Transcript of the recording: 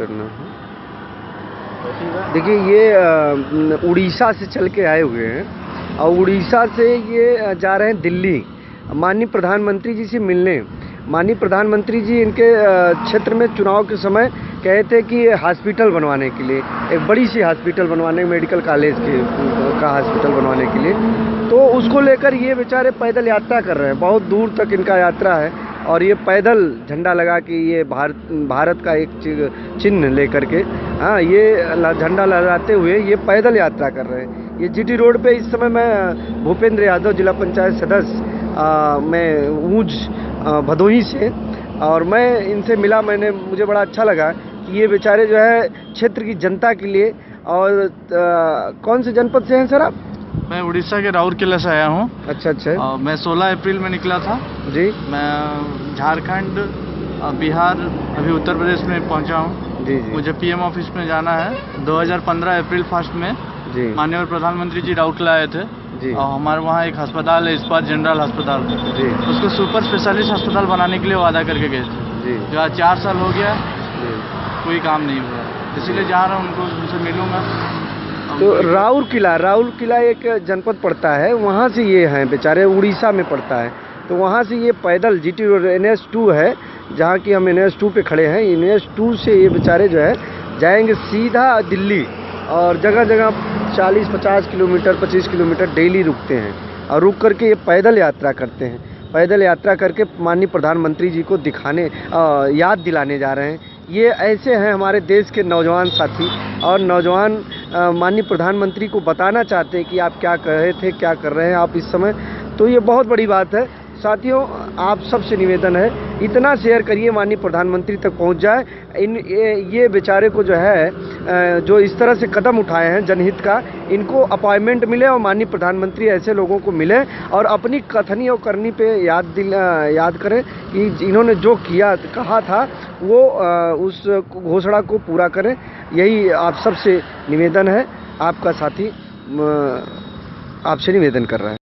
करना है। देखिए ये उड़ीसा से चल के आए हुए हैं और उड़ीसा से ये जा रहे हैं दिल्ली माननीय प्रधानमंत्री जी से मिलने। माननीय प्रधानमंत्री जी इनके क्षेत्र में चुनाव के समय कहे थे कि हॉस्पिटल बनवाने के लिए, एक बड़ी सी हॉस्पिटल बनवाने, मेडिकल कॉलेज का हॉस्पिटल बनवाने के लिए, तो उसको लेकर ये बेचारे पैदल यात्रा कर रहे हैं। बहुत दूर तक इनका यात्रा है और ये पैदल झंडा लगा के, ये भारत का एक चिन्ह लेकर के, हाँ, ये झंडा लहराते हुए ये पैदल यात्रा कर रहे हैं। ये जीटी रोड पे इस समय मैं भूपेंद्र यादव, जिला पंचायत सदस्य, मैं ऊंच भदोही से, और मैं इनसे मिला। मुझे बड़ा अच्छा लगा कि ये बेचारे जो है क्षेत्र की जनता के लिए। और कौन से जनपद से हैं सर आप? मैं उड़ीसा के राउरकेला से आया हूँ। अच्छा। मैं 16 अप्रैल में निकला था जी। मैं झारखंड, बिहार, अभी उत्तर प्रदेश में पहुँचा हूँ। जी। मुझे पीएम ऑफिस में जाना है। 2015 अप्रैल 1 में माननीय प्रधानमंत्री जी राउरकेला आए थे जी। और हमारे वहाँ एक अस्पताल है, इस्पात जनरल अस्पताल जी, उसको सुपर स्पेशलिस्ट अस्पताल बनाने के लिए वादा करके गए थे जी। जो आज 4 साल हो गया जी, कोई काम नहीं हुआ, इसीलिए जा रहा हूँ, उनसे मिलूंगा। तो राउरकेला एक जनपद पड़ता है, वहाँ से ये हैं बेचारे, उड़ीसा में पड़ता है। तो वहाँ से ये पैदल जीटी रोड NH 2 है, जहाँ की हम NH 2 पे खड़े हैं। NH 2 से ये बेचारे जो है जाएंगे सीधा दिल्ली, और जगह जगह 40-50 किलोमीटर, 25 किलोमीटर डेली रुकते हैं और रुक करके ये पैदल यात्रा करते हैं। पैदल यात्रा करके माननीय प्रधानमंत्री जी को याद दिलाने जा रहे हैं। ये ऐसे हैं हमारे देश के नौजवान साथी, और नौजवान माननीय प्रधानमंत्री को बताना चाहते हैं कि आप क्या कर रहे थे, क्या कर रहे हैं आप इस समय। तो ये बहुत बड़ी बात है साथियों। आप सबसे निवेदन है, इतना शेयर करिए, माननीय प्रधानमंत्री तक पहुंच जाए। ये बेचारे को जो है, जो इस तरह से कदम उठाए हैं जनहित का, इनको अपॉइंटमेंट मिले और माननीय प्रधानमंत्री ऐसे लोगों को मिले और अपनी कथनी और करनी पे याद करें कि इन्होंने जो कहा था वो उस घोषणा को पूरा करें। यही आप सबसे निवेदन है। आपका साथी आपसे निवेदन कर रहा है।